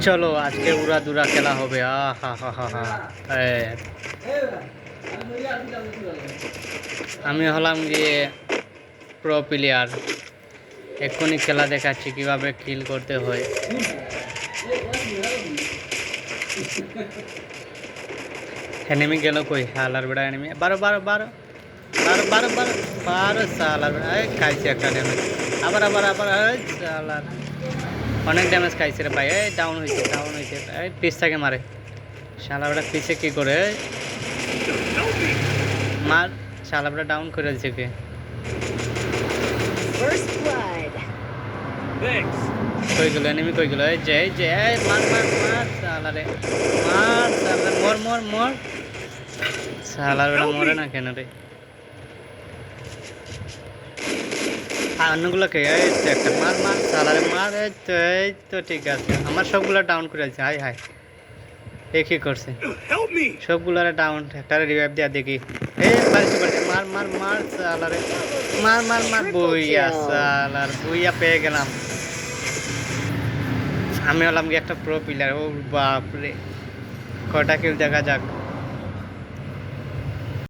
চলো আজকে উড়াদুরা খেলা হবে। হা হা হা হা। আমি হলাম গিয়ে প্রো প্লেয়ার, এক্ষুনি খেলা দেখাচ্ছি কিভাবে কিল করতে হয়। এনিমি গেল কই? হালার বেড়া এনিমি। বারো বারো বারো বারো বারো বারো বারো সালার বেড়া খাইছে একটা ড্যামেজ। আবার আবার আবার সালার অনেক ড্যামেজ খাইছে রে ভাই। এই ডাউন হয়েছে এই পিস থেকে মারে শালা বেড়া। পিছে কি করে মার? শালা বেড়া ডাউন করে দিচ্ছে কে? কই গেল এনিমি? কই গেল? এই যে মার মার মার শালা রে, মার শালা। মর মর মর শালার বেড়া। মরে না কেন রে? অন্যগুলোকে এই তো একটা মার মার শালারে মার। এই তো ঠিক আছে, আমার সবগুলো ডাউন করে আছে। হাই হাই, এ কি করছে? সবগুলারে ডাউন। একটা রিভাইভ দেওয়া দেখি। এই বাড়িতে বাড়িতে মার মার মার শালারে, মার মার মার। বইয়া শালার, বইয়া পেয়ে গেলাম। আমি হলাম কি একটা প্রো প্লেয়ার। ও বাপরে, কটা কিল দেখা যাক।